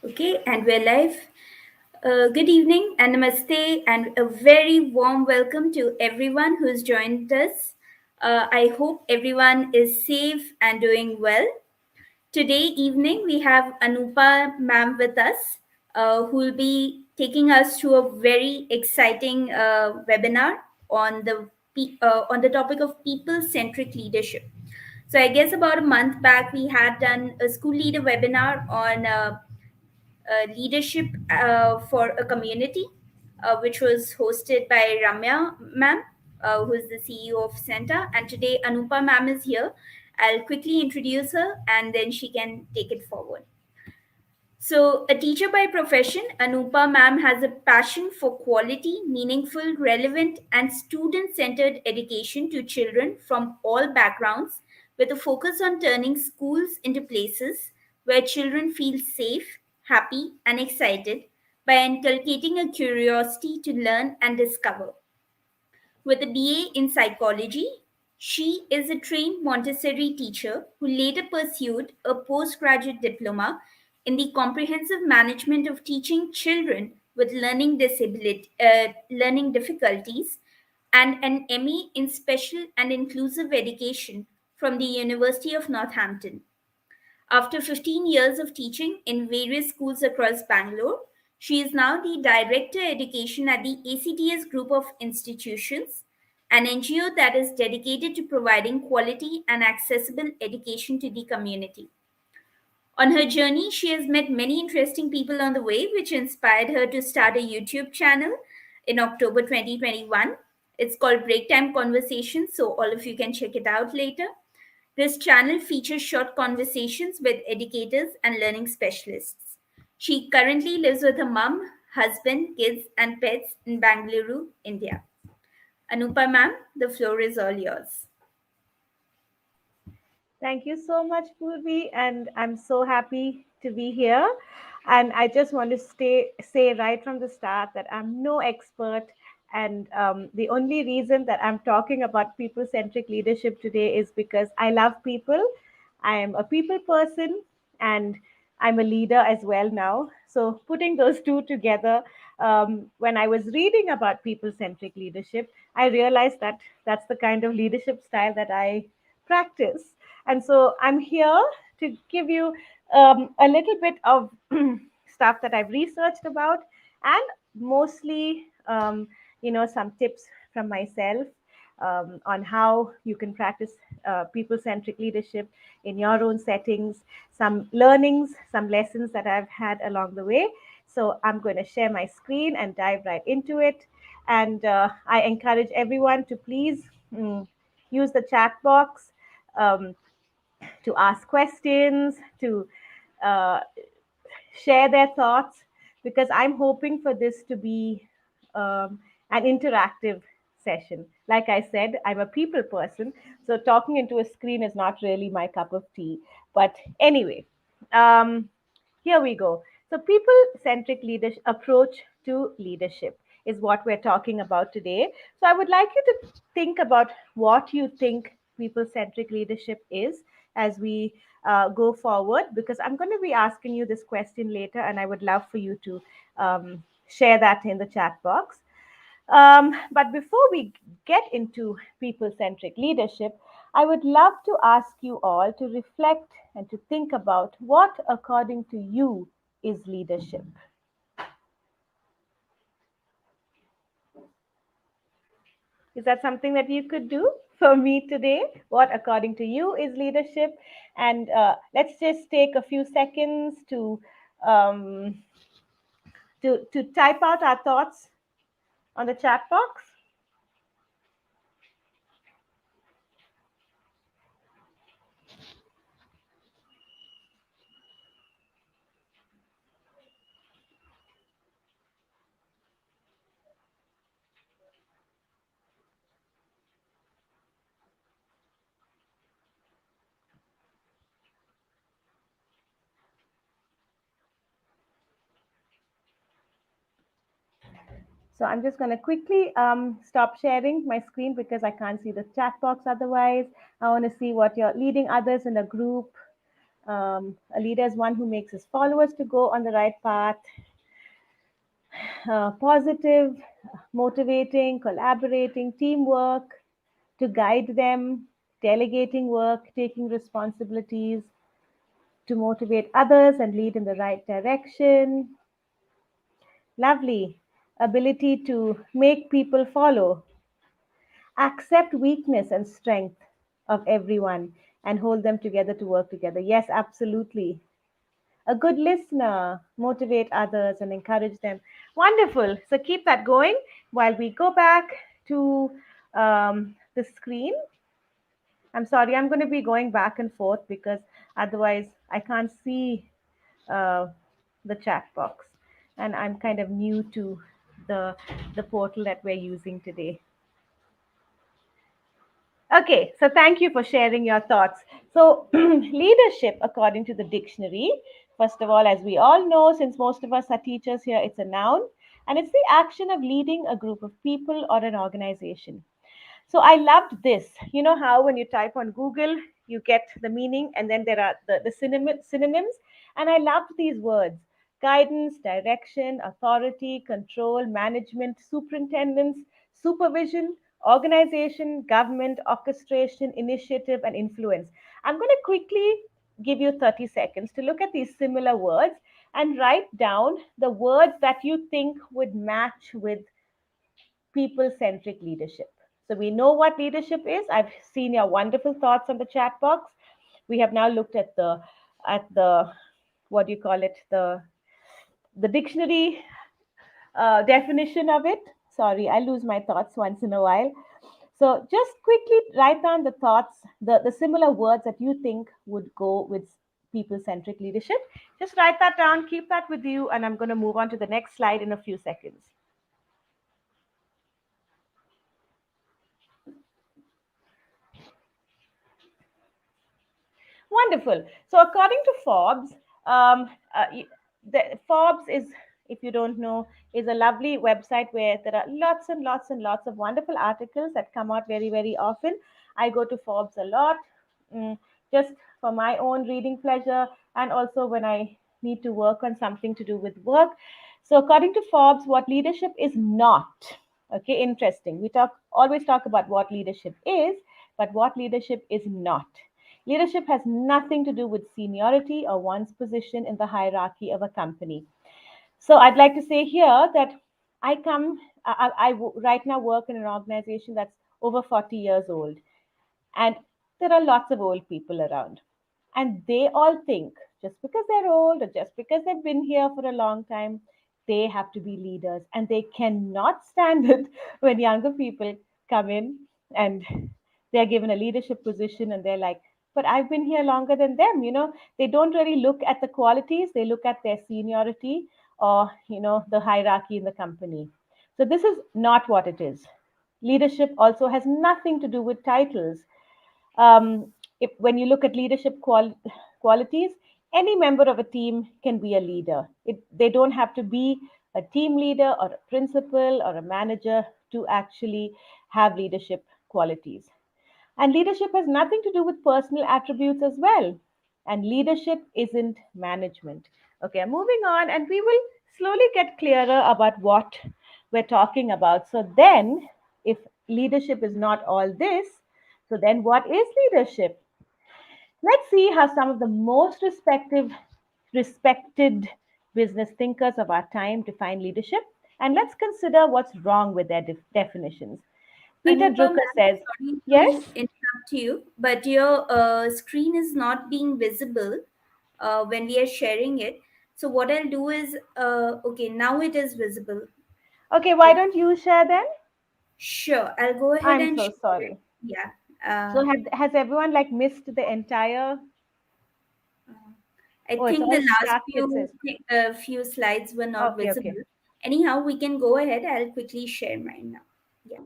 Okay, and we're live. Good evening and namaste, and a very warm welcome to everyone who's joined us. I hope everyone is safe and doing well. Today evening, we have Anupa ma'am with us, who will be taking us through a very exciting webinar on the topic of people-centric leadership. So I guess about a month back, we had done a school leader webinar on leadership for a community, which was hosted by Ramya ma'am, who is the CEO of Center. And today, Anupa ma'am is here. I'll quickly introduce her and then she can take it forward. So, a teacher by profession, Anupa ma'am has a passion for quality, meaningful, relevant, and student centered education to children from all backgrounds, with a focus on turning schools into places where children feel safe, happy, and excited by inculcating a curiosity to learn and discover. With a BA in psychology, she is a trained Montessori teacher who later pursued a postgraduate diploma in the comprehensive management of teaching children with learning difficulties, and an ME in special and inclusive education from the University of Northampton. After 15 years of teaching in various schools across Bangalore, she is now the Director Education at the ACTS Group of Institutions, an NGO that is dedicated to providing quality and accessible education to the community. On her journey, she has met many interesting people on the way, which inspired her to start a YouTube channel in October 2021. It's called Break Time Conversations, so all of you can check it out later. This channel features short conversations with educators and learning specialists. She currently lives with her mum, husband, kids, and pets in Bangalore, India. Anupa ma'am, the floor is all yours. Thank you so much, Purvi, and I'm so happy to be here. And I just want to say right from the start that I'm no expert, and the only reason that I'm talking about people-centric leadership today is because I love people. I am a people person, and I'm a leader as well now. So putting those two together, when I was reading about people-centric leadership, I realized that that's the kind of leadership style that I practice. And so I'm here to give you a little bit of stuff that I've researched about, and mostly, some tips from myself on how you can practice people centric leadership in your own settings, some learnings, some lessons that I've had along the way. So I'm going to share my screen and dive right into it. And I encourage everyone to please use the chat box. Um, to ask questions, to uh, share their thoughts, because I'm hoping for this to be an interactive session. Like I said, I'm a people person, so talking into a screen is not really my cup of tea. But anyway, um, here we go. So, people centric leadership approach to leadership is what we're talking about today. So, I would like you to think about what you think people centric leadership is as we go forward, because I'm going to be asking you this question later, and I would love for you to share that in the chat box. But before we get into people centric leadership, I would love to ask you all to reflect and to think about what, according to you, is leadership. Is that something that you could do for me today? What, according to you, is leadership? And let's just take a few seconds um, to type out our thoughts on the chat box. So I'm just going to quickly stop sharing my screen because I can't see the chat box otherwise. I want to see what you're leading others in a group. A leader is one who makes his followers to go on the right path, positive, motivating, collaborating, teamwork to guide them, delegating work, taking responsibilities to motivate others and lead in the right direction. Lovely. Ability to make people follow, accept weakness and strength of everyone and hold them together to work together. Yes, absolutely. A good listener, motivate others and encourage them. Wonderful. So keep that going while we go back to the screen. I'm sorry, I'm going to be going back and forth because otherwise I can't see uh, the chat box, and I'm kind of new to the the portal that we're using today. Okay, so thank you for sharing your thoughts. So, leadership, according to the dictionary, first of all, as we all know, since most of us are teachers here, it's a noun, and it's the action of leading a group of people or an organization. So I loved this. You know how when you type on Google, you get the meaning and then there are the synonyms. And I loved these words: guidance, direction, authority, control, management, superintendence, supervision, organization, government, orchestration, initiative, and influence. I'm going to quickly give you 30 seconds to look at these similar words and write down the words that you think would match with people centric leadership. So we know what leadership is. I've seen your wonderful thoughts on the chat box. We have now looked at the what do you call it, the dictionary definition of it. Sorry, I lose my thoughts once in a while. So just quickly write down the thoughts, the similar words that you think would go with people centric leadership. Just write that down, keep that with you, and I'm going to move on to the next slide in a few seconds. Wonderful. So, according to Forbes, Forbes is, if you don't know, is a lovely website where there are lots and lots and lots of wonderful articles that come out very, very often. I go to Forbes a lot, mm, just for my own reading pleasure, and also when I need to work on something to do with work. So, according to Forbes, what leadership is not. Okay, interesting. We always talk about what leadership is, but what leadership is not. Leadership has nothing to do with seniority or one's position in the hierarchy of a company. So I'd like to say here that I right now work in an organization that's over 40 years old, and there are lots of old people around. And they all think just because they're old or just because they've been here for a long time, they have to be leaders. And they cannot stand it when younger people come in and they're given a leadership position and they're like, but I've been here longer than them. They don't really look at the qualities, they look at their seniority or, the hierarchy in the company. So this is not what it is. Leadership also has nothing to do with titles. When you look at leadership qualities, any member of a team can be a leader. They don't have to be a team leader or a principal or a manager to actually have leadership qualities. And leadership has nothing to do with personal attributes as well. And leadership isn't management. Okay, moving on, and we will slowly get clearer about what we're talking about. So, then, if leadership is not all this, so then what is leadership? Let's see how some of the most respected business thinkers of our time define leadership, and let's consider what's wrong with their definitions. Peter Anupam, Drucker I'm says, sorry to yes. interrupt you, but your screen is not being visible when we are sharing it. So what I'll do is, okay, now it is visible. Okay, why Okay, don't you share then? sure. I'll go ahead I'm and so share it. sorry. Yeah. So has everyone like missed the entire? Uh, I Oh, it's think the all last stuck. It says. few slides were not Okay, okay. visible. Anyhow, we can go ahead. I'll quickly share mine now. Yeah.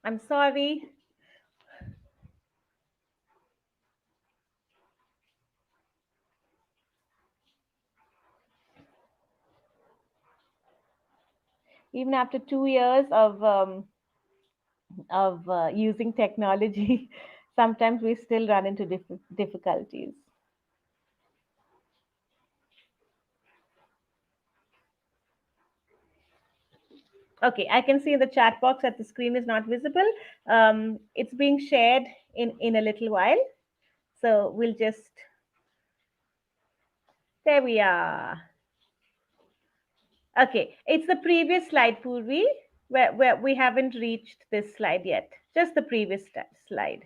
I'm sorry. Even after 2 years of using technology, Sometimes we still run into difficulties. Okay, I can see in the chat box that the screen is not visible. It's being shared in a little while. So we'll just, there we are. Okay, it's the previous slide, Purvi, where we haven't reached this slide yet. Just the previous slide.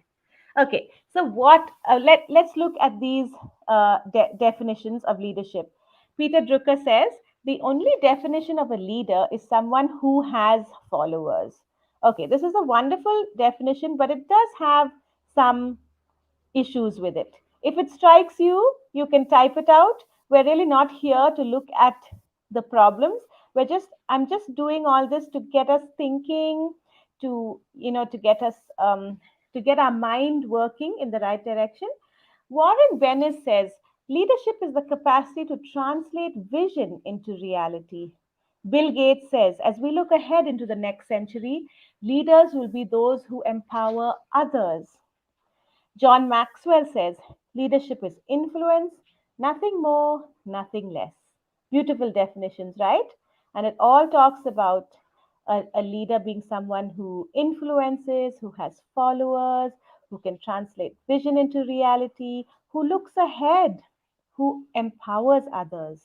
Okay, so let's look at these definitions of leadership. Peter Drucker says the only definition of a leader is someone who has followers. Okay, this is a wonderful definition, but it does have some issues with it. If it strikes you, you can type it out. We're really not here to look at the problems. I'm just doing all this to get us thinking, to get us, to get our mind working in the right direction. Warren Bennis says leadership is the capacity to translate vision into reality. Bill Gates says, as we look ahead into the next century, leaders will be those who empower others. John Maxwell says leadership is influence, nothing more, nothing less. Beautiful definitions, right? And it all talks about a leader being someone who influences, who has followers, who can translate vision into reality, who looks ahead, who empowers others.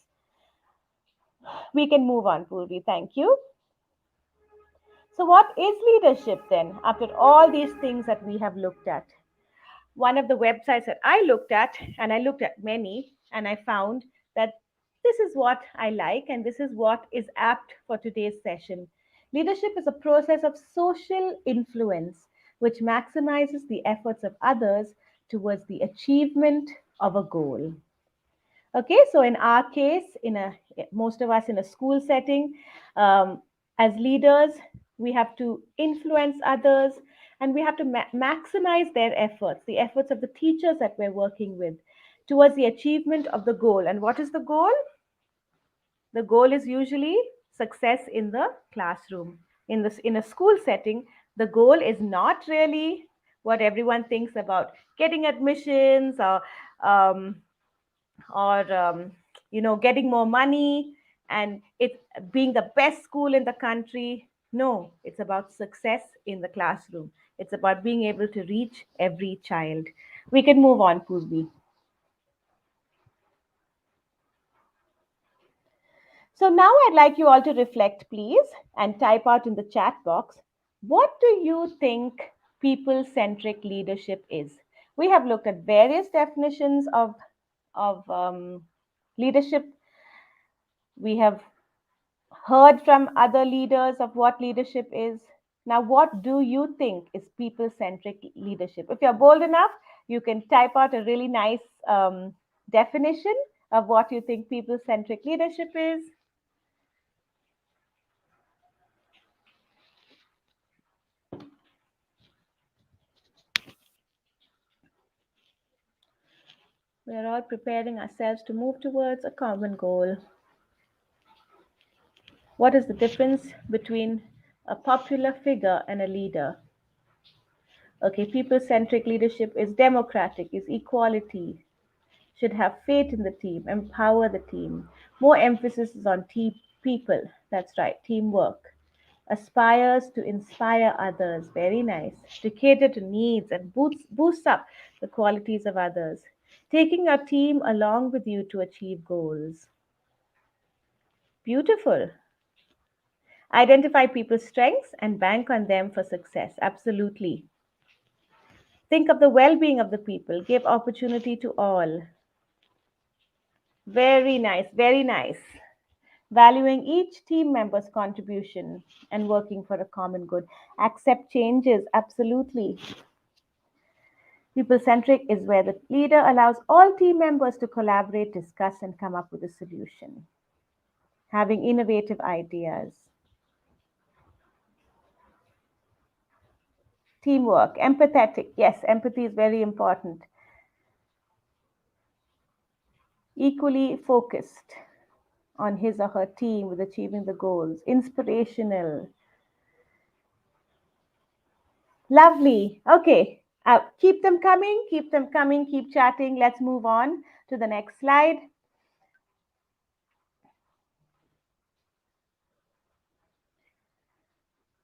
We can move on, Purvi. Thank you. So, what is leadership then, after all these things that we have looked at? One of the websites that I looked at, and I looked at many, and I found that this is what I like, and this is what is apt for today's session. Leadership is a process of social influence which maximizes the efforts of others towards the achievement of a goal. Okay, so in our case, most of us in a school setting, as leaders, we have to influence others, and we have to maximize their efforts, the efforts of the teachers that we're working with, towards the achievement of the goal. And what is the goal? The goal is usually success in the classroom. In a school setting, the goal is not really what everyone thinks about getting admissions um, or getting more money and it being the best school in the country. No, it's about success in the classroom. It's about being able to reach every child. We can move on, Purvi. So now I'd like you all to reflect, please, and type out in the chat box, what do you think people centric leadership is? We have looked at various definitions of leadership. We have heard from other leaders of what leadership is. Now, what do you think is people centric leadership? If you're bold enough, you can type out a really nice definition of what you think people centric leadership is. We are all preparing ourselves to move towards a common goal. What is the difference between a popular figure and a leader? Okay, people centric leadership is democratic, is equality, should have faith in the team, empower the team. More emphasis is on people. That's right, teamwork. Aspires to inspire others. Very nice. To cater to needs and boost up the qualities of others. Taking your team along with you to achieve goals. Beautiful. Identify people's strengths and bank on them for success. Absolutely. Think of the well being of the people. Give opportunity to all. Very nice. Very nice. Valuing each team member's contribution and working for a common good. Accept changes. Absolutely. People centric is where the leader allows all team members to collaborate, discuss, and come up with a solution. Having innovative ideas. Teamwork, empathetic. Yes, empathy is very important. Equally focused on his or her team with achieving the goals. Inspirational. Lovely. Okay. Keep them coming, keep them coming, keep chatting. Let's move on to the next slide.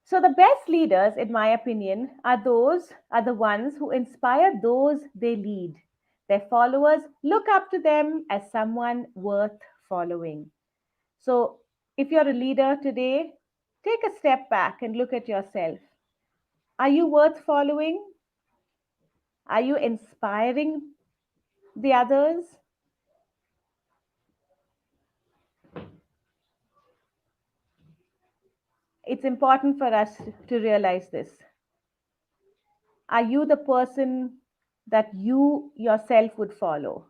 So the best leaders, in my opinion, are the ones who inspire those they lead. Their followers look up to them as someone worth following. So if you're a leader today, take a step back and look at yourself. Are you worth following? Are you inspiring the others? It's important for us to realize this. Are you the person that you yourself would follow?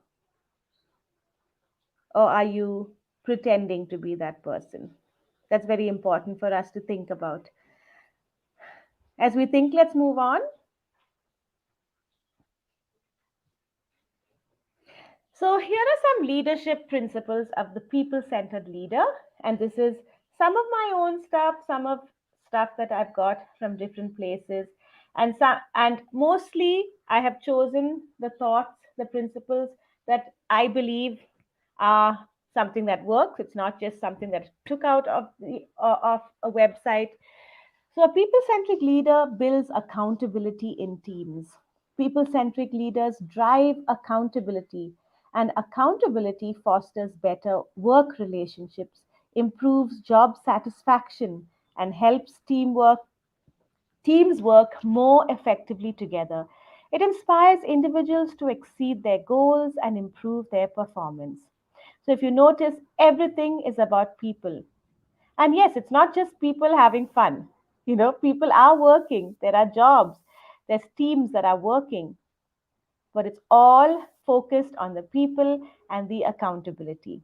Or are you pretending to be that person? That's very important for us to think about. As we think, let's move on. So, here are some leadership principles of the people centered leader. And this is some of my own stuff, some of stuff that I've got from different places. And mostly I have chosen the thoughts, the principles that I believe are something that works. It's not just something that I took out of a website. So, a people centric leader builds accountability in teams. People centric leaders drive accountability, and accountability fosters better work relationships, improves job satisfaction, and helps teams work more effectively together. It inspires individuals to exceed their goals and improve their performance. So, if you notice, everything is about people. And yes, it's not just people having fun. People are working, there are jobs, there's teams that are working, but it's all focused on the people and the accountability.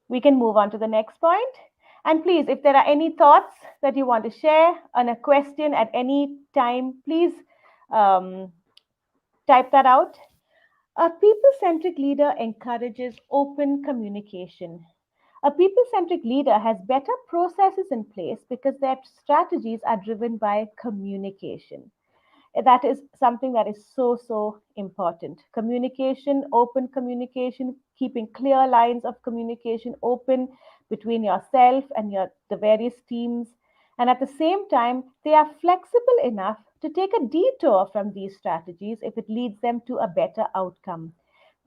We can move on to the next point. And please, if there are any thoughts that you want to share on a question at any time, please um, type that out. A people centric leader encourages open communication. A people centric leader has better processes in place because their strategies are driven by communication. That is something that is so important. Communication, open communication, keeping clear lines of communication open between yourself and the various teams. And at the same time, they are flexible enough to take a detour from these strategies if it leads them to a better outcome.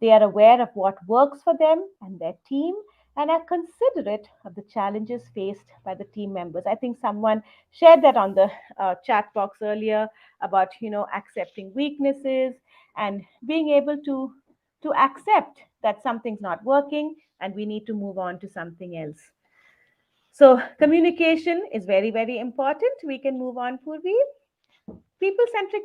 They are aware of what works for them and their team and are considerate of the challenges faced by the team members. I think someone shared that on the chat box earlier about accepting weaknesses and being able to accept that something's not working and we need to move on to something else. So communication is very important. We can move on, Purvi. People centric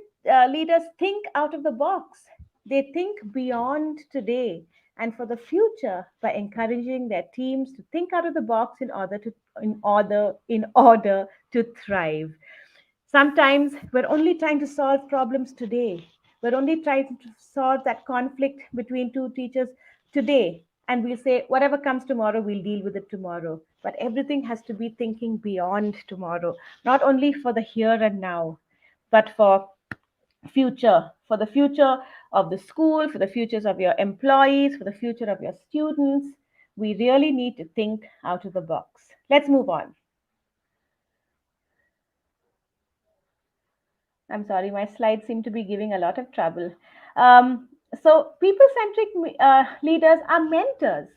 leaders think out of the box. They think beyond today and for the future by encouraging their teams to think out of the box in order to thrive. Sometimes we're only trying to solve problems today. We're only trying to solve that conflict between two teachers today. And we'll say, whatever comes tomorrow, we'll deal with it tomorrow. But everything has to be thinking beyond tomorrow, not only for the here and now, but for the future of the school, for the futures of your employees, for the future of your students. We really need to think out of the box. Let's move on. I'm sorry, my slides seem to be giving a lot of trouble. So, people centric leaders are mentors.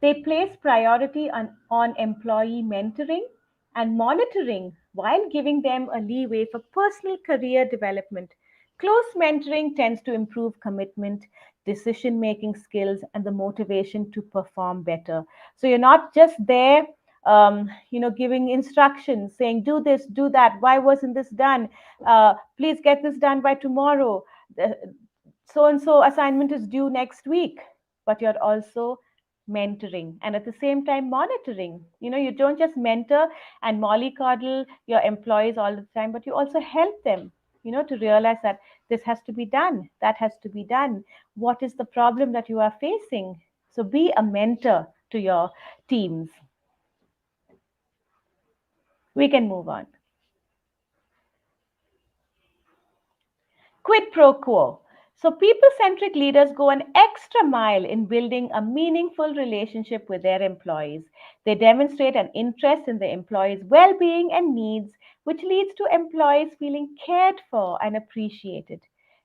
They place priority on employee mentoring and monitoring while giving them a leeway for personal career development. Close mentoring tends to improve commitment, decision making skills, and the motivation to perform better. So you're not just there, giving instructions, saying, do this, do that, why wasn't this done? Please get this done by tomorrow. So and so assignment is due next week. But you're also mentoring and at the same time monitoring. You don't just mentor and mollycoddle your employees all the time, but you also help them to realize that this has to be done, that has to be done. What is the problem that you are facing? So be a mentor to your teams. We can move on. Quid pro quo. So, people centric leaders go an extra mile in building a meaningful relationship with their employees. They demonstrate an interest in the employees' well being and needs, which leads to employees feeling cared for and appreciated.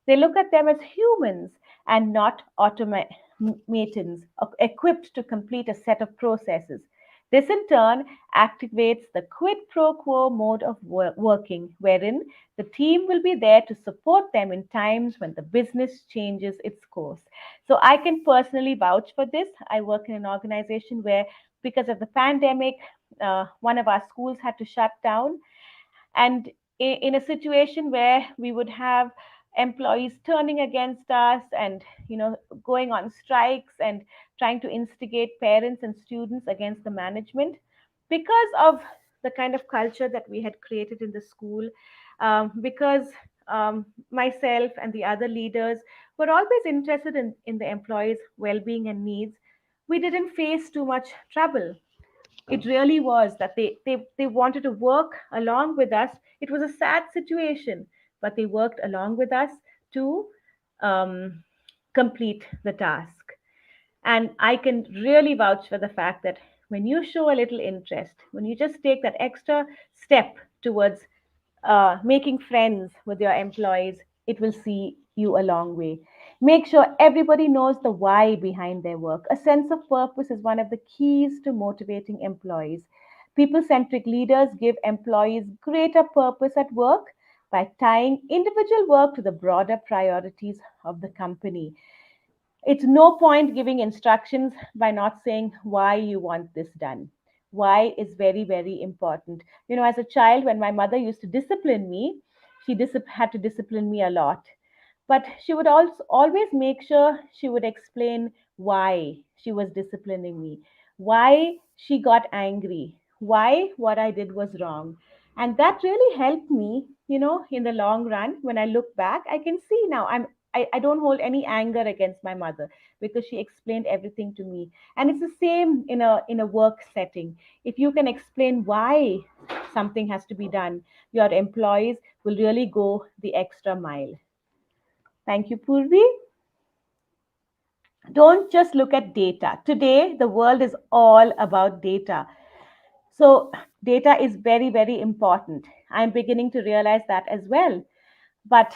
They look at them as humans and not automatons equipped to complete a set of processes. This in turn activates the quid pro quo mode of working, wherein the team will be there to support them in times when the business changes its course. So I can personally vouch for this. I work in an organization where, because of the pandemic, one of our schools had to shut down, and in a situation where we would have employees turning against us and going on strikes and trying to instigate parents and students against the management because of the kind of culture that we had created in the school, because myself and the other leaders were always interested in the employees well-being and needs, we didn't face too much trouble. It really was that they wanted to work along with us. It was a sad situation, but they worked along with us to um, complete the task. And I can really vouch for the fact that when you show a little interest, when you just take that extra step towards making friends with your employees, it will see you a long way. Make sure everybody knows the why behind their work. A sense of purpose is one of the keys to motivating employees. People centric leaders give employees greater purpose at work by tying individual work to the broader priorities of the company. It's no point giving instructions by not saying why you want this done. Why is very, very important. As a child, when my mother used to discipline me, she had to discipline me a lot. But she would also always make sure she would explain why she was disciplining me, why she got angry, why what I did was wrong. And that really helped me, in the long run. When I look back, I can see now I don't hold any anger against my mother because she explained everything to me. And it's the same in a work setting. If you can explain why something has to be done, your employees will really go the extra mile. Thank you, Purvi. Don't just look at data. Today, the world is all about data. So, data is very, very important. I'm beginning to realize that as well. But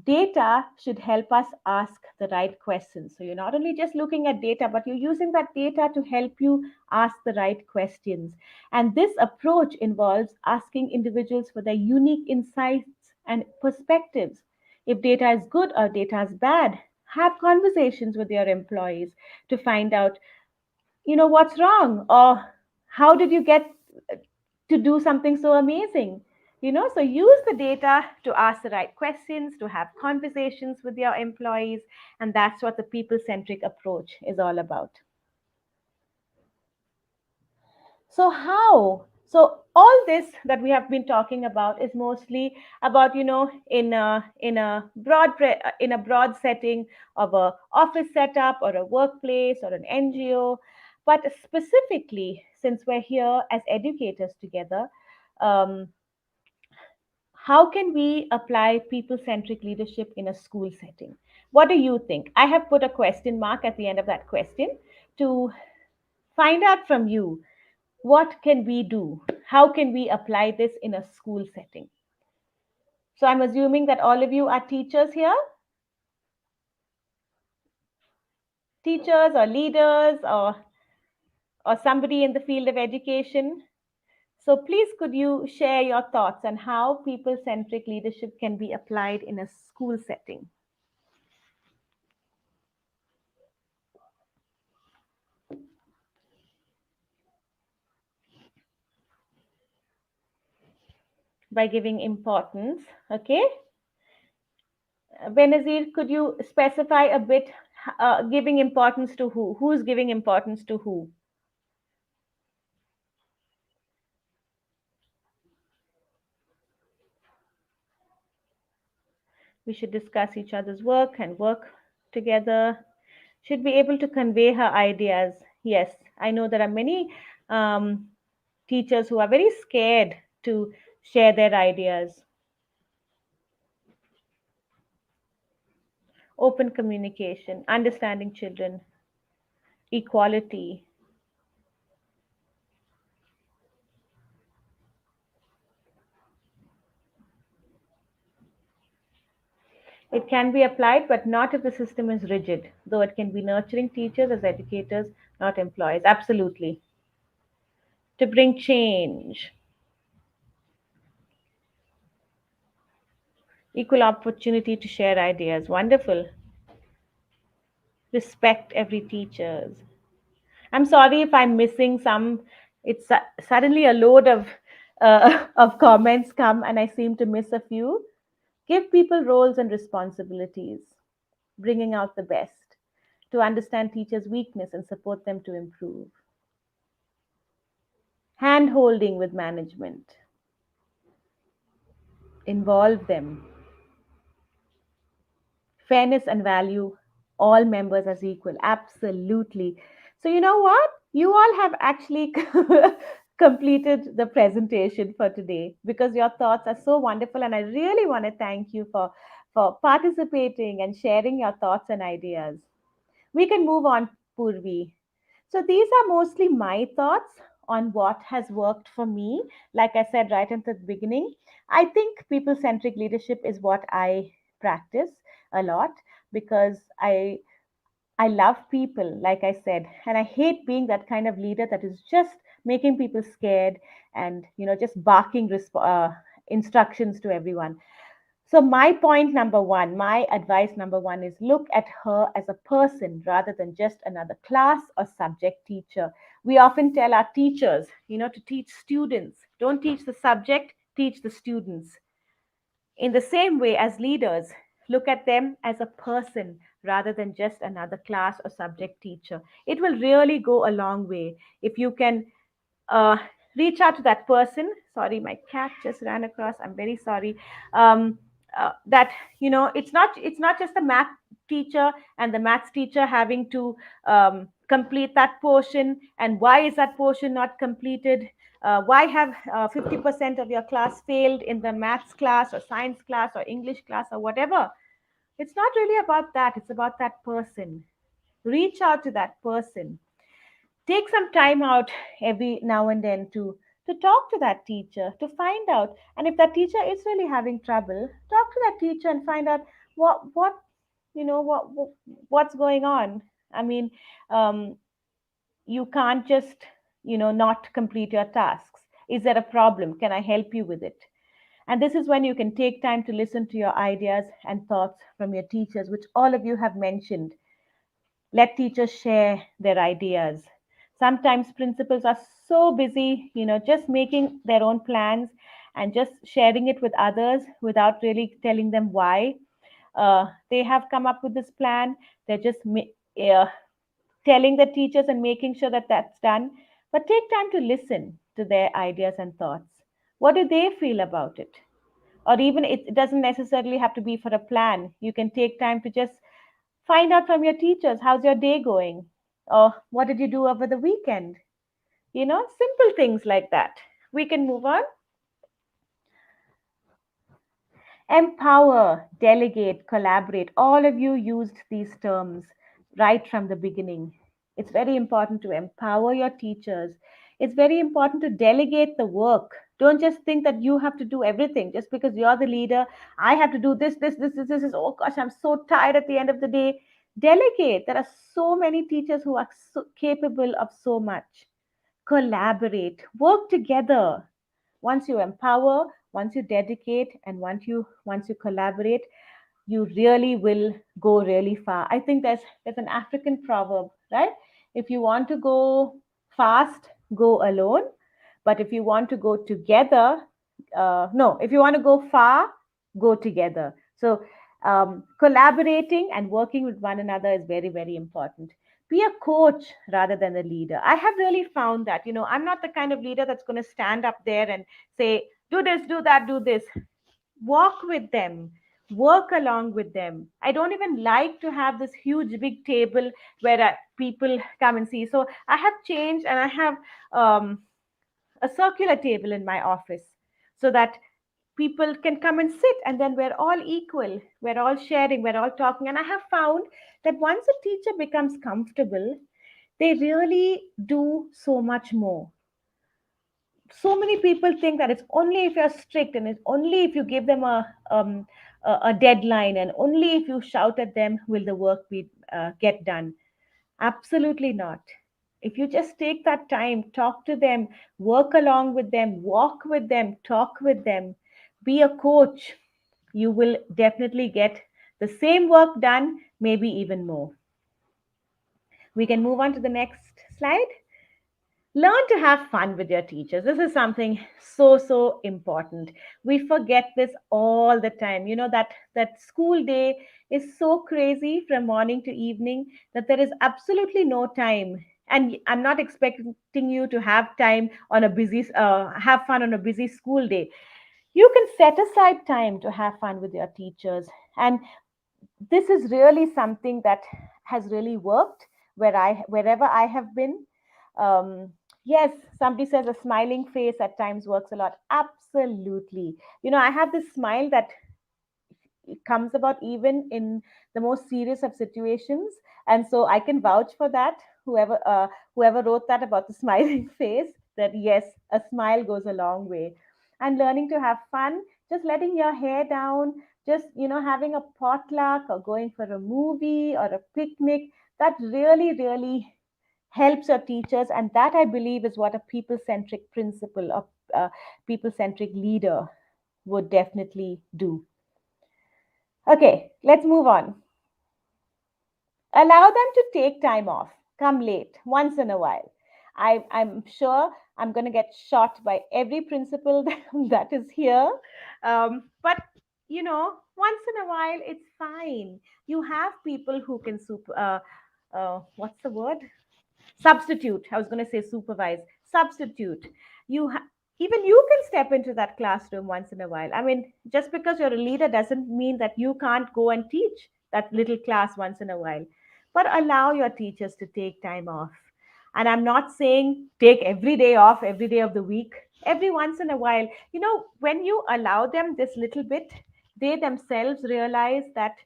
data should help us ask the right questions. So, you're not only just looking at data, but you're using that data to help you ask the right questions. And this approach involves asking individuals for their unique insights and perspectives. If data is good or data is bad, have conversations with your employees to find out, what's wrong, or how did you get to do something so amazing. So use the data to ask the right questions, to have conversations with your employees, and that's what the people centric approach is all about. So how? So all this that we have been talking about is mostly about, in a broad setting of a office setup or a workplace or an NGO. But specifically, since we're here as educators together, um, how can we apply people centric leadership in a school setting? What do you think? I have put a question mark at the end of that question to find out from you, what can we do? How can we apply this in a school setting? So I'm assuming that all of you are teachers here, teachers or leaders or somebody in the field of education. So please could you share your thoughts on how people centric leadership can be applied in a school setting? By giving importance, okay? Benazir, could you specify a bit, giving importance to who? Who's giving importance to who? We should discuss each other's work and work together. Should be able to convey her ideas. Yes, I know there are many teachers who are very scared to share their ideas. open communication, understanding children, equality. It can be applied, but not if the system is rigid, though it can be nurturing teachers as educators, not employees. Absolutely. To bring change, equal opportunity to share ideas. Wonderful. Respect every teachers. I'm sorry if I'm missing some. It's suddenly a load of of comments come, and I seem to miss a few. Give people roles and responsibilities, bringing out the best, to understand teachers' weakness and support them to improve. Hand holding with management, involve them. Fairness and value all members as equal. Absolutely. So, you know what? You all have actually completed the presentation for today because your thoughts are so wonderful. And I really want to thank you for participating and sharing your thoughts and ideas. We can move on, Purvi. So these are mostly my thoughts on what has worked for me. Like I said right at the beginning, I think people centric leadership is what I practice a lot because I love people, like I said, and I hate being that kind of leader that is just making people scared and just barking instructions to everyone. So, my point number one, my advice number one is look at her as a person rather than just another class or subject teacher. We often tell our teachers, to teach students. Don't teach the subject, teach the students. In the same way as leaders, look at them as a person rather than just another class or subject teacher. It will really go a long way if you can uh, reach out to that person. Sorry, my cat just ran across. I'm very sorry. Um, that it's not just the math teacher and the maths teacher having to complete that portion. And why is that portion not completed? Why have 50% of your class failed in the maths class or science class or English class or whatever? It's not really about that. It's about that person. Reach out to that person. Take some time out every now and then to talk to that teacher, to find out. And if that teacher is really having trouble, talk to that teacher and find out what what's going on. I mean, um, you can't just not complete your tasks. Is there a problem? Can I help you with it? And this is when you can take time to listen to your ideas and thoughts from your teachers, which all of you have mentioned. Let teachers share their ideas. Sometimes principals are so busy, just making their own plans and just sharing it with others without really telling them why they have come up with this plan. They're just telling the teachers and making sure that that's done. But take time to listen to their ideas and thoughts. What do they feel about it? Or even it doesn't necessarily have to be for a plan. You can take time to just find out from your teachers, how's your day going? Or what did you do over the weekend? Simple things like that. We can move on. Empower, delegate, collaborate. All of you used these terms right from the beginning. It's very important to empower your teachers. It's very important to delegate the work. Don't just think that you have to do everything just because you're the leader. I have to do this is, oh gosh, I'm so tired at the end of the day. Delegate. There are so many teachers who are so capable of so much. Collaborate, work together. Once you empower, once you dedicate, and once you collaborate, you really will go really far. I think there's an African proverb, right? If you want to go fast, go alone. But if you want to go together, no, if you want to go far, go together. So collaborating and working with one another is very, very important. Be a coach rather than a leader. I have really found that, I'm not the kind of leader that's going to stand up there and say, do this, do that, do this. Walk with them, work along with them. I don't even like to have this huge big table where people come and see. So I have changed and I have a circular table in my office so that people can come and sit, and then we're all equal, we're all sharing, we're all talking. And I have found that once a teacher becomes comfortable, they really do so much more. So many people think that it's only if you're strict, and it's only if you give them a deadline, and only if you shout at them will the work be get done. Absolutely not. If you just take that time, talk to them, work along with them, walk with them, talk with them, be a coach, you will definitely get the same work done, maybe even more. We can move on to the next slide. Learn to have fun with your teachers. This is something so important. We forget this all the time. You know that school day is so crazy from morning to evening that there is absolutely no time. And I'm not expecting you to have time on a busy have fun on a busy school day. You can set aside time to have fun with your teachers. And this is really something that has really worked wherever I have been. Yes, somebody says a smiling face at times works a lot. Absolutely. You know, I have this smile that comes about even in the most serious of situations, and so I can vouch for that. Whoever wrote that about the smiling face, that yes, a smile goes a long way. And learning to have fun, just letting your hair down, just having a potluck or going for a movie or a picnic, that really helps your teachers. And that, I believe, is what a people centric principal or people centric leader would definitely do. Okay, let's move on. Allow them to take time off, come late once in a while. I'm sure I'm going to get shot by every principal that is here. But, once in a while, it's fine. You have people who can what's the word? Substitute. I was going to say supervise. Substitute. You Even you can step into that classroom once in a while. I mean, just because you're a leader doesn't mean that you can't go and teach that little class once in a while. But allow your teachers to take time off. And I'm not saying take every day off, every day of the week. Every once in a while, when you allow them this little bit, they themselves realize that,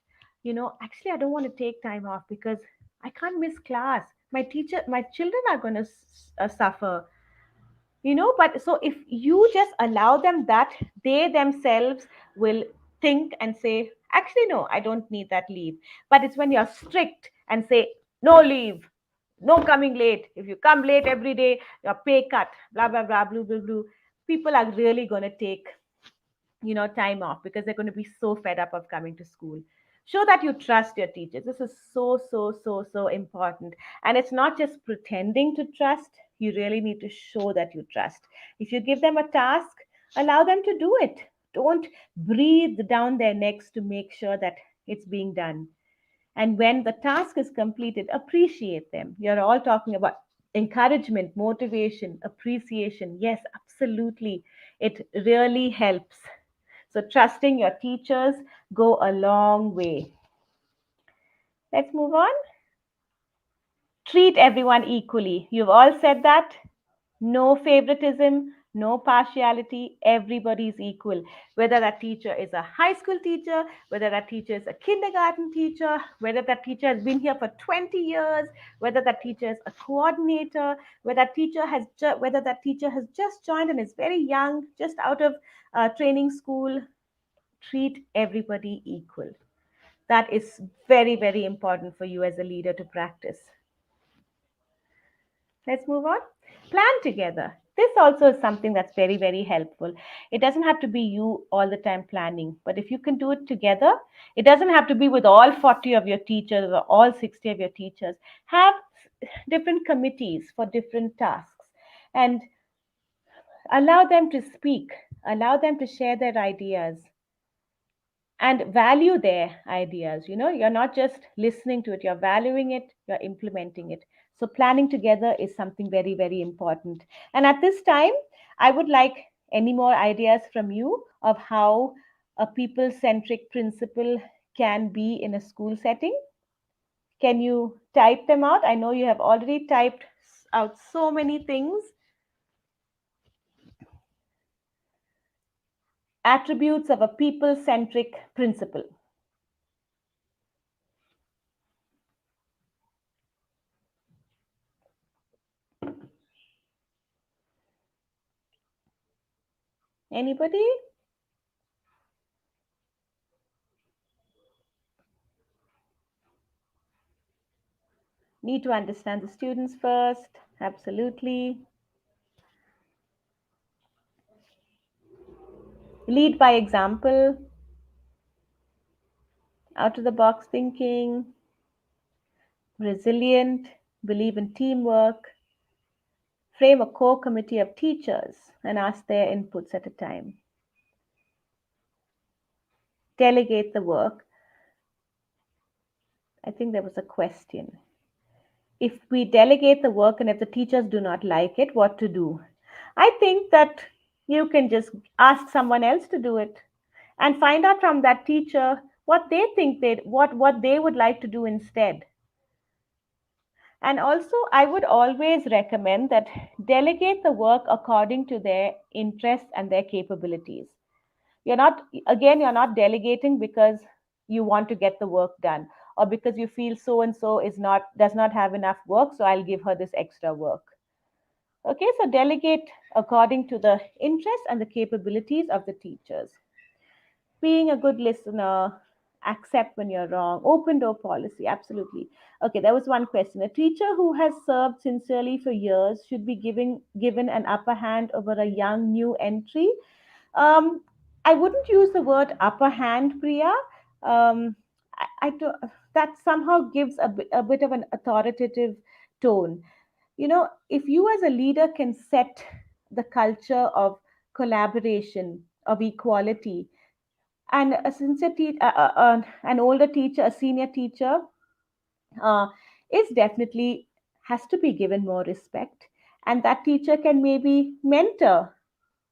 actually, I don't want to take time off because I can't miss class. My children are going to suffer. But so if you just allow them that, they themselves will think and say, actually, no, I don't need that leave. But it's when you're strict and say, no leave, no coming late. If you come late every day, your pay cut, blah blah blah, blue blue blue. People are really going to take time off because they're going to be so fed up of coming to school. Show that you trust your teachers. This is so important. And it's not just pretending to trust. You really need to show that you trust. If you give them a task, allow them to do it. Don't breathe down their necks to make sure that it's being done. And when the task is completed, appreciate them. You're all talking about encouragement, motivation, appreciation. Yes, absolutely. It really helps. So, trusting your teachers go a long way. Let's move on. Treat everyone equally. You've all said that. No favoritism, no partiality. Everybody is equal. Whether that teacher is a high school teacher, whether that teacher is a kindergarten teacher, whether that teacher has been here for 20 years, whether that teacher is a coordinator, whether that teacher has just joined and is very young, just out of training school. Treat everybody equal. That is very important for you as a leader to practice. Let's move on. Plan together. This also is something that's very helpful. It doesn't have to be you all the time planning, but if you can do it together, it doesn't have to be with all 40 of your teachers or all 60 of your teachers. Have different committees for different tasks and allow them to speak, allow them to share their ideas and value their ideas. You're not just listening to it, you're valuing it, you're implementing it. So planning together is something very important. And at this time, I would like any more ideas from you of how a people centric principle can be in a school setting. Can you type them out? I know you have already typed out so many things. Attributes of a people centric principal. Anybody? Need to understand the students first. Absolutely. Lead by example, out of the box thinking, resilient, believe in teamwork, frame a core committee of teachers and ask their inputs at a time, delegate the work. I think there was a question. If we delegate the work and if the teachers do not like it, what to do? I think that you can just ask someone else to do it and find out from that teacher what they think what they would like to do instead. And also, I would always recommend that delegate the work according to their interests and their capabilities. You're not delegating because you want to get the work done or because you feel so and so is not does not have enough work, so I'll give her this extra work. Okay, so delegate according to the interests and the capabilities of the teachers. Being a good listener, accept when you're wrong, open door policy, absolutely. Okay, there was one question. A teacher who has served sincerely for years should be given an upper hand over a young new entry. um, I wouldn't use the word upper hand, Priya. I do, that somehow gives a bit of an authoritative tone. You know, if you as a leader can set the culture of collaboration, of equality, and a an older teacher, a senior teacher, uh, is definitely has to be given more respect, and that teacher can maybe mentor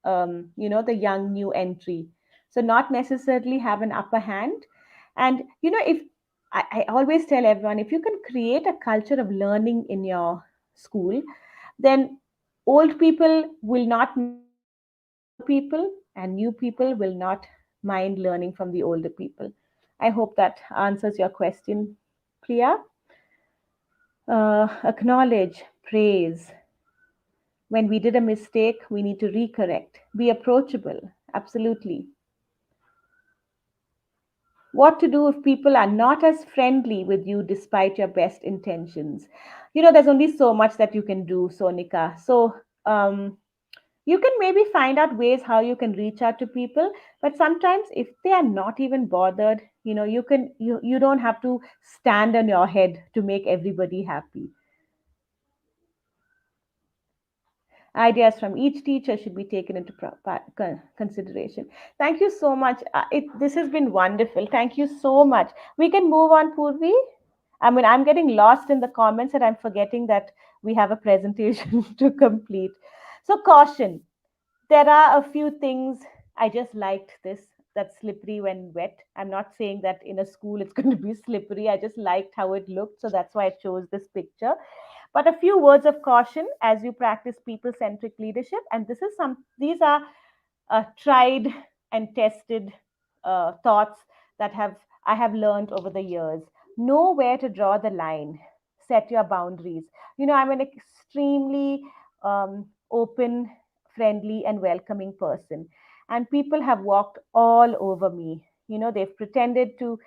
the young new entry. So not necessarily have an upper hand. And if I always tell everyone, if you can create a culture of learning in your school, then old people will not mind learning from the newer people, and new people will not mind learning from the older people. I hope that answers your question, Priya. Acknowledge, praise. When we did a mistake, we need to recorrect. Be approachable. Absolutely. What to do if people are not as friendly with you despite your best intentions? There's only so much that you can do, Sonika. So, you can maybe find out ways how you can reach out to people, but sometimes if they are not even bothered, you don't have to stand on your head to make everybody happy. Ideas from each teacher should be taken into consideration. Thank you so much. This has been wonderful. Thank you so much. We can move on, Purvi. I mean, I'm getting lost in the comments and I'm forgetting that we have a presentation to complete. So, caution, there are a few things. I just liked this, that slippery when wet. I'm not saying that in a school it's going to be slippery. I just liked how it looked. So that's why I chose this picture. But a few words of caution as you practice people centric leadership. And these are tried and tested thoughts that have I have learned over the years. Know where to draw the line. Set your boundaries. I'm an extremely open, friendly, and welcoming person, and people have walked all over me. They've pretended to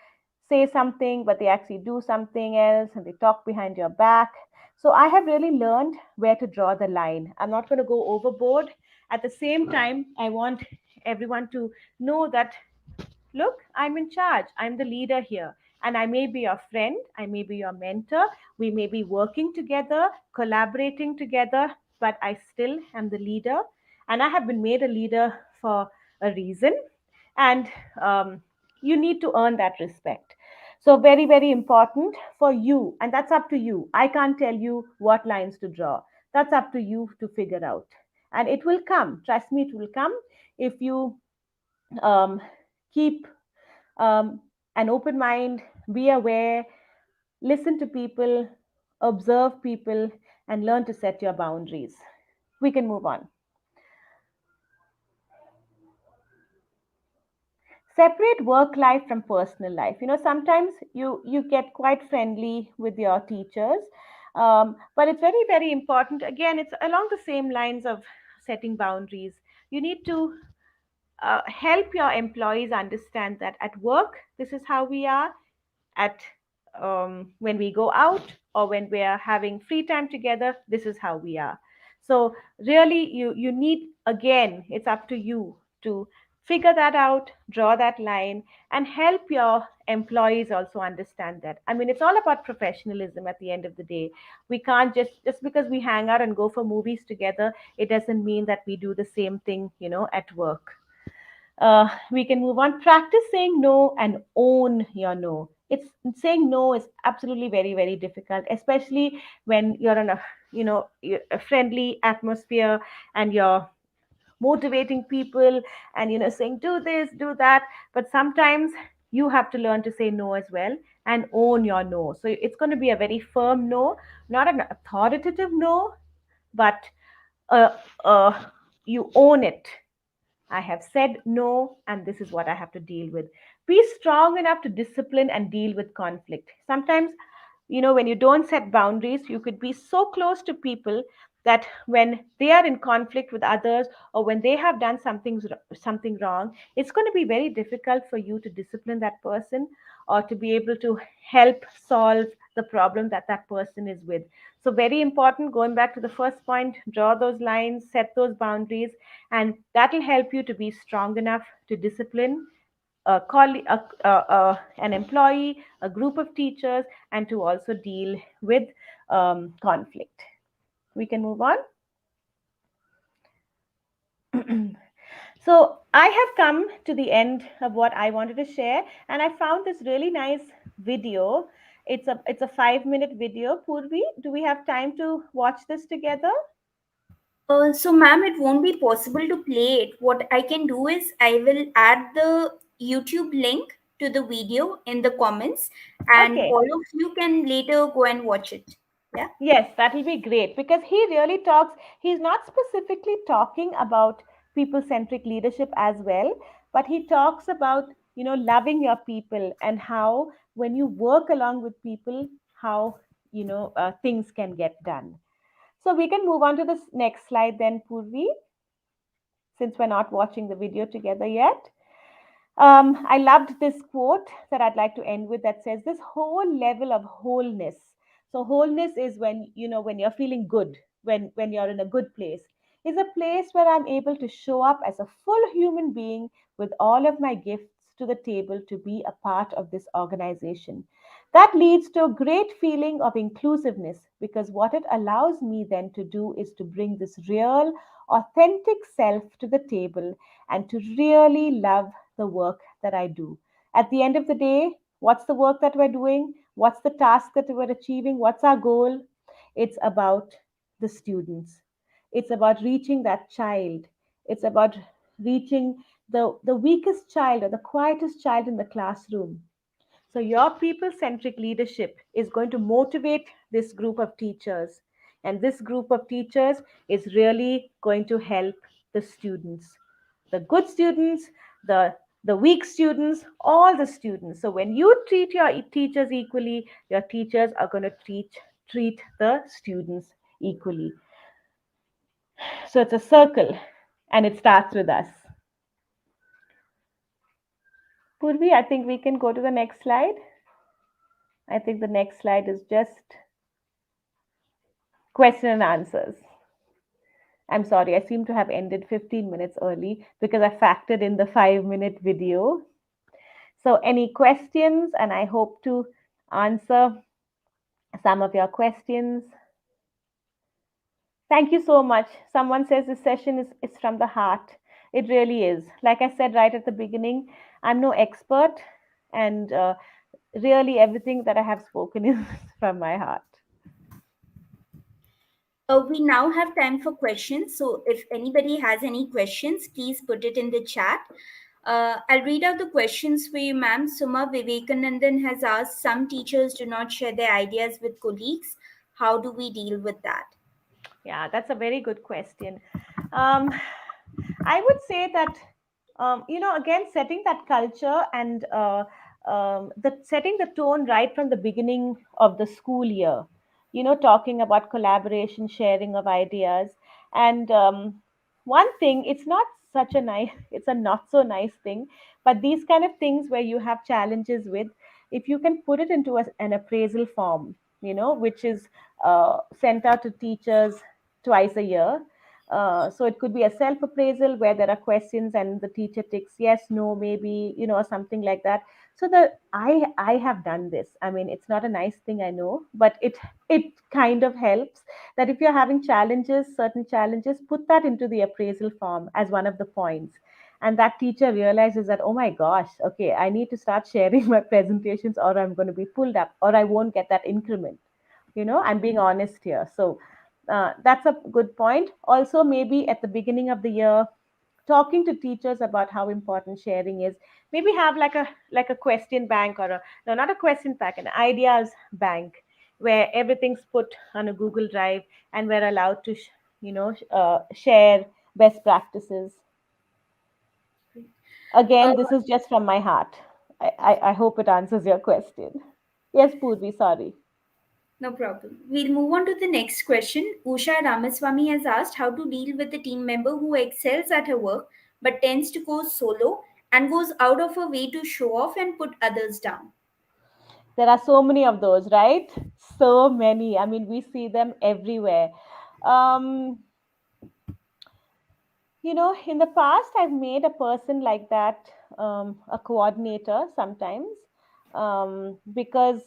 say something, but they actually do something else, and they talk behind your back. So I have really learned where to draw the line. I'm not going to go overboard. At the same time, I want everyone to know that, look, I'm in charge. I'm the leader here. And I may be your friend. I may be your mentor. We may be working together, collaborating together, but I still am the leader. And I have been made a leader for a reason. And you need to earn that respect. So, very, very important for you. And that's up to you. I can't tell you what lines to draw. That's up to you to figure out. And it will come. Trust me, it will come if you um, keep um, an open mind, be aware, listen to people, observe people, and learn to set your boundaries. We can move on. Separate work life from personal life. Sometimes you get quite friendly with your teachers, but it's very, very important. Again, it's along the same lines of setting boundaries. You need to help your employees understand that at work, this is how we are. At when we go out or when we are having free time together, this is how we are. So really, you need, again, it's up to you to figure that out, draw that line, and help your employees also understand that. I mean, it's all about professionalism at the end of the day. We can't just because we hang out and go for movies together, it doesn't mean that we do the same thing, at work. We can move on. Practice saying no and own your no. It's saying no is absolutely very, very difficult, especially when you're in a friendly atmosphere and you're motivating people and saying do this, do that. But sometimes you have to learn to say no as well and own your no. So it's going to be a very firm no, not an authoritative no, but uh, uh, you own it. I have said no, and this is what I have to deal with. Be strong enough to discipline and deal with conflict. Sometimes, when you don't set boundaries, you could be so close to people that when they are in conflict with others or when they have done something wrong, it's going to be very difficult for you to discipline that person or to be able to help solve the problem that that person is with. So very important, going back to the first point, draw those lines, set those boundaries, and that will help you to be strong enough to discipline an employee, a group of teachers, and to also deal with conflict. We can move on. So I have come to the end of what I wanted to share, and I found this really nice video. It's a 5 minute video. Purvi, do we have time to watch this together? So, ma'am, it won't be possible to play it. What I can do is I will add the YouTube link to the video in the comments, and Okay. all of you can later go and watch it. Yeah. Yes, that will be great because he really talks, he's not specifically talking about people centric leadership as well, but he talks about, loving your people and how when you work along with people, how, things can get done. So we can move on to this next slide then, Purvi, since we're not watching the video together yet. I loved this quote that I'd like to end with that says, this whole level of wholeness. So wholeness is when you're feeling good, when you're in a good place, is a place where I'm able to show up as a full human being with all of my gifts to the table to be a part of this organization. That leads to a great feeling of inclusiveness because what it allows me then to do is to bring this real, authentic self to the table and to really love the work that I do. At the end of the day, what's the work that we're doing? What's the task that we're achieving? What's our goal? It's about the students. It's about reaching that child. It's about reaching the weakest child or the quietest child in the classroom. So, your people centric leadership is going to motivate this group of teachers. And this group of teachers is really going to help the students, the good students, the weak students, all the students. So, when you treat your teachers equally, your teachers are going to treat the students equally. So, it's a circle and it starts with us. Purvi, I think we can go to the next slide. I think the next slide is just question and answers. I'm sorry, I seem to have ended 15 minutes early because I factored in the 5 minute video. So, any questions? And I hope to answer some of your questions. Thank you so much. Someone says this session is from the heart. It really is. Like I said right at the beginning, I'm no expert, and really everything that I have spoken is from my heart. We now have time for questions. So, if anybody has any questions, please put it in the chat. I'll read out the questions for you, ma'am. Suma Vivekanandan has asked, some teachers do not share their ideas with colleagues. How do we deal with that? Yeah, that's a very good question. Um, I would say that again, setting that culture and the setting the tone right from the beginning of the school year. Talking about collaboration, sharing of ideas, and one thing, it's not such a nice, it's a not so nice thing, but these kind of things where you have challenges with, if you can put it into an appraisal form, which is sent out to teachers twice a year. So it could be a self appraisal where there are questions and the teacher ticks yes, no, maybe, or something like that. So I have done this. I mean, it's not a nice thing, I know, but it kind of helps that if you're having challenges, certain challenges, put that into the appraisal form as one of the points. And that teacher realizes that, oh my gosh, okay, I need to start sharing my presentations or I'm going to be pulled up or I won't get that increment. I'm being honest here. So that's a good point. Also, maybe at the beginning of the year, talking to teachers about how important sharing is. Maybe have like a question bank, or a no, not a question bank, an ideas bank, where everything's put on a Google Drive and we're allowed to share best practices. Uh, Again, this is just from my heart. I hope it answers your question. Yes, Purvi, sorry. no problem. We'll move on to the next question. Usha Ramaswamy has asked how to deal with a team member who excels at her work but tends to go solo and goes out of her way to show off and put others down. There are so many of those, right? So many. I mean, we see them everywhere. Um, in the past, I've made a person like that a coordinator sometimes, because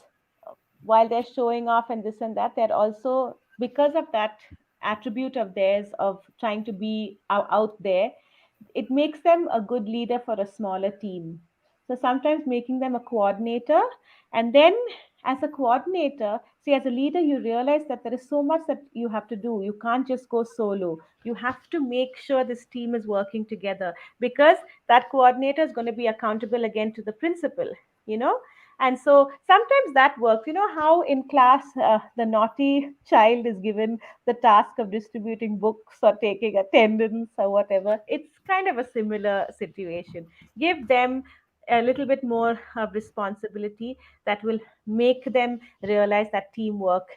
while they're showing off and this and that, they're also, because of that attribute of theirs of trying to be out there, it makes them a good leader for a smaller team. So sometimes making them a coordinator, and then as a coordinator, see, as a leader, you realize that there is so much that you have to do. You can't just go solo. You have to make sure this team is working together, because that coordinator is going to be accountable again to the principal, you know. And so sometimes that works. You know how in class the naughty child is given the task of distributing books or taking attendance or whatever. It's kind of a similar situation. Give them a little bit more of responsibility that will make them realize that teamwork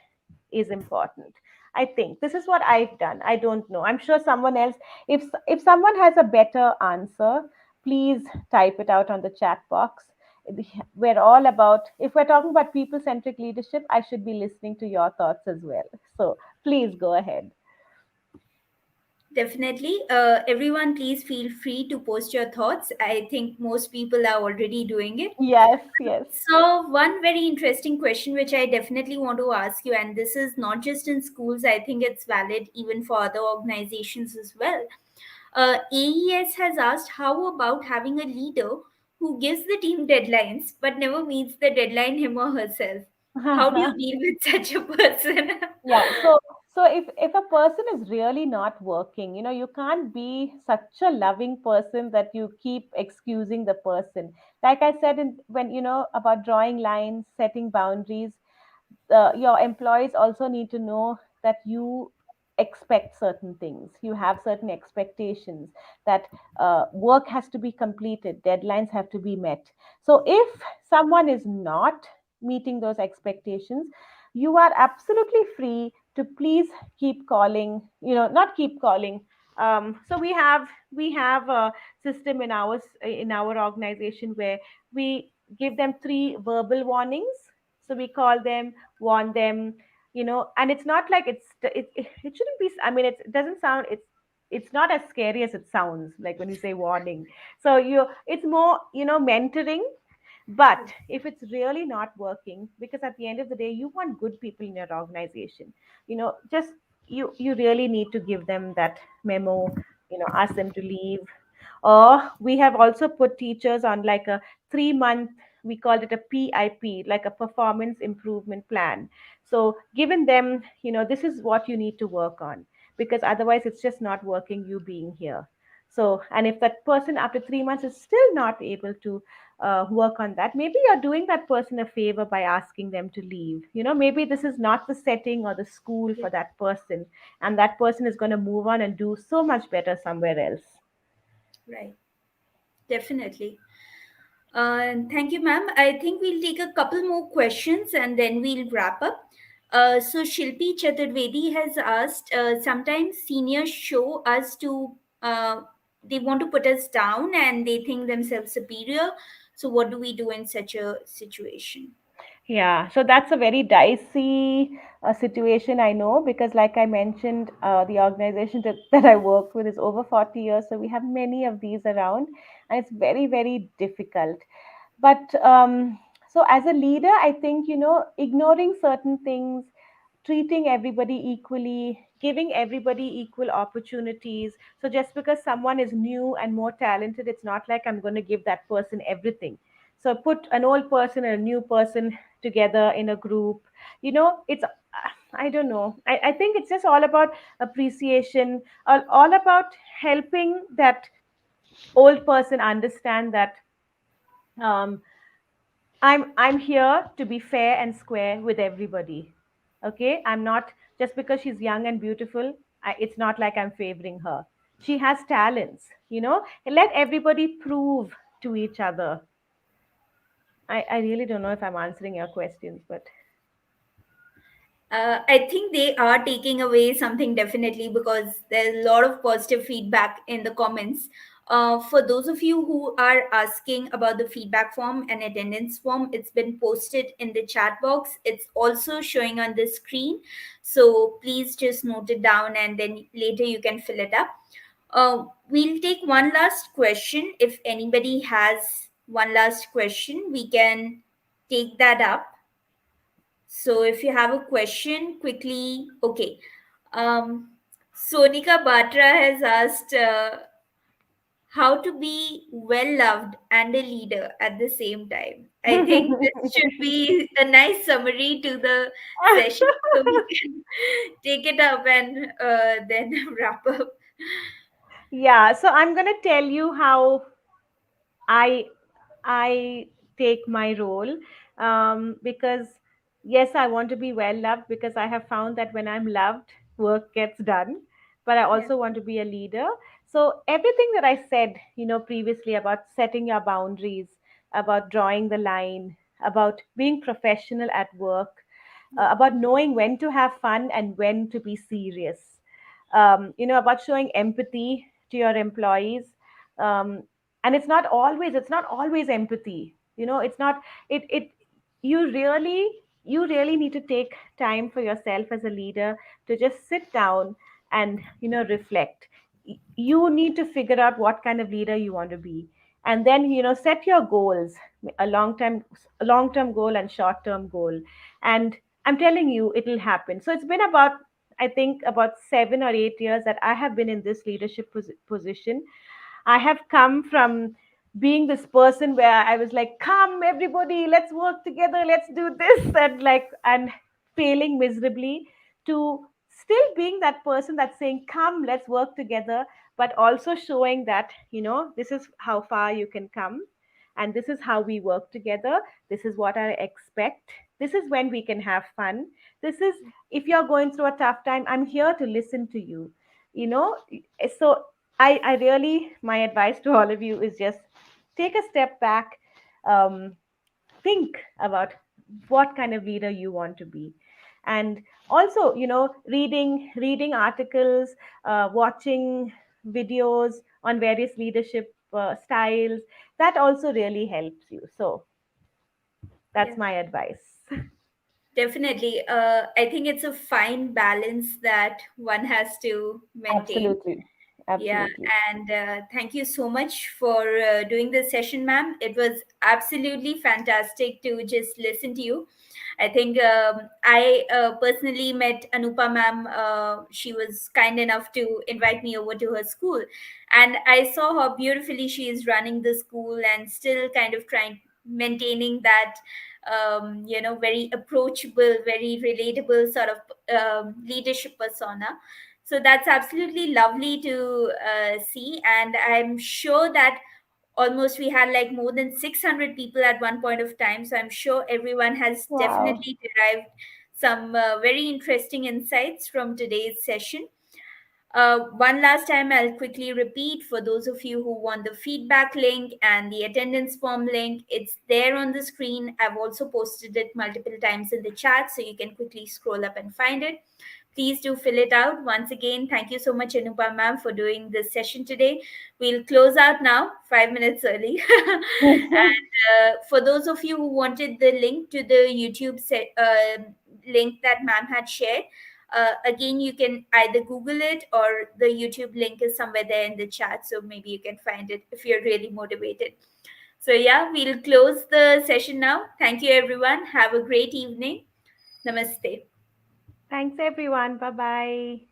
is important. I think this is what I've done. I don't know. I'm sure someone else, if someone has a better answer, please type it out on the chat box. We're all about, if we're talking about people centric leadership, I should be listening to your thoughts as well. So please go ahead. Definitely. Everyone, please feel free to post your thoughts. I think most people are already doing it. Yes, yes. So, one very interesting question which I definitely want to ask you, and this is not just in schools, I think it's valid even for other organizations as well. AES has asked how about having a leader who gives the team deadlines but never meets the deadline him or herself? How do you deal with such a person? Yeah, so if a person is really not working, you can't be such a loving person that you keep excusing the person. Like I said, when about drawing lines, setting boundaries, your employees also need to know that you expect certain things. You have certain expectations that work has to be completed, deadlines have to be met. So if someone is not meeting those expectations, you are absolutely free to please keep calling, not keep calling. So we have a system in our organization where we give them three verbal warnings. So we call them, warn them, and it's not like it shouldn't be, I mean, it doesn't sound, it's not as scary as it sounds like when you say warning. So it's more, mentoring. But if it's really not working, because at the end of the day, you want good people in your organization, just you really need to give them that memo, ask them to leave. Or we have also put teachers on like a 3 month, we called it a PIP, like a performance improvement plan. So given them, this is what you need to work on, because otherwise it's just not working, you being here. So, and if that person after 3 months is still not able to work on that, maybe you're doing that person a favor by asking them to leave. Maybe this is not the setting or the school for that person, and that person is going to move on and do so much better somewhere else. Right. Definitely. Thank you, ma'am. I think we'll take a couple more questions and then we'll wrap up. So Shilpi Chaturvedi has asked, sometimes seniors show us to, they want to put us down and they think themselves superior. So what do we do in such a situation? Yeah, so that's a very dicey situation, I know, because, like I mentioned, the organization that I work with is over 40 years, so we have many of these around, and it's very, very difficult. But so, as a leader, I think, ignoring certain things, treating everybody equally, giving everybody equal opportunities. So, just because someone is new and more talented, it's not like I'm going to give that person everything. So, put an old person and a new person together in a group. It's, I don't know. I think it's just all about appreciation, all about helping that old person understand that. Um, I'm here to be fair and square with everybody. Okay, I'm not just because she's young and beautiful. It's not like I'm favoring her. She has talents, and let everybody prove to each other. I really don't know if I'm answering your questions, but I think they are taking away something definitely because there's a lot of positive feedback in the comments. For those of you who are asking about the feedback form and attendance form, it's been posted in the chat box. It's also showing on the screen. So please just note it down and then later you can fill it up. We'll take one last question. If anybody has one last question, we can take that up. So if you have a question, quickly, okay. Um, Sonika Batra has asked how to be well loved and a leader at the same time. I think this should be a nice summary to the session, so we can take it up and then wrap up. yeah. So I'm gonna tell you how I I take my role, because yes, I want to be well loved because I have found that when I'm loved, work gets done. But I Yeah, also want to be a leader. So everything that I said, previously about setting your boundaries, about drawing the line, about being professional at work, yeah, about knowing when to have fun and when to be serious, about showing empathy to your employees. Um, and it's not always empathy. It's not it it you really need to take time for yourself as a leader to just sit down and reflect. You need to figure out what kind of leader you want to be, and then set your goals, a long term goal and short term goal. And I'm telling you, it'll happen. So it's been about, I think, about 7 or 8 years that I have been in this leadership position. I have come from being this person where I was like, come, everybody, let's work together, let's do this, and failing miserably, to still being that person that's saying, come, let's work together, but also showing that, this is how far you can come, and this is how we work together. This is what I expect. This is when we can have fun. This is, if you're going through a tough time, I'm here to listen to you. You know, so I really, my advice to all of you is just take a step back, um, think about what kind of leader you want to be, and also, reading articles, watching videos on various leadership styles. That also really helps you. So that's yeah. my advice. Definitely. I think it's a fine balance that one has to maintain. Absolutely, Yeah, absolutely. and thank you so much for doing this session, ma'am. It was absolutely fantastic to just listen to you. I think I personally met Anupa ma'am. She was kind enough to invite me over to her school, and I saw how beautifully she is running the school and still kind of trying maintaining that very approachable, very relatable sort of leadership persona. So that's absolutely lovely to see, and I'm sure that almost we had like more than 600 people at one point of time, so I'm sure everyone has Wow. definitely derived some very interesting insights from today's session. One last time, I'll quickly repeat for those of you who want the feedback link and the attendance form link. It's there on the screen. I've also posted it multiple times in the chat, so you can quickly scroll up and find it. Please do fill it out. Once again, thank you so much, Anupa ma'am, for doing this session today. We'll close out now, 5 minutes early. And for those of you who wanted the link to the YouTube link that ma'am had shared, again, you can either Google it or the YouTube link is somewhere there in the chat. So maybe you can find it if you're really motivated. So, yeah, we'll close the session now. Thank you, everyone. Have a great evening. Namaste. Thanks, everyone. Bye bye.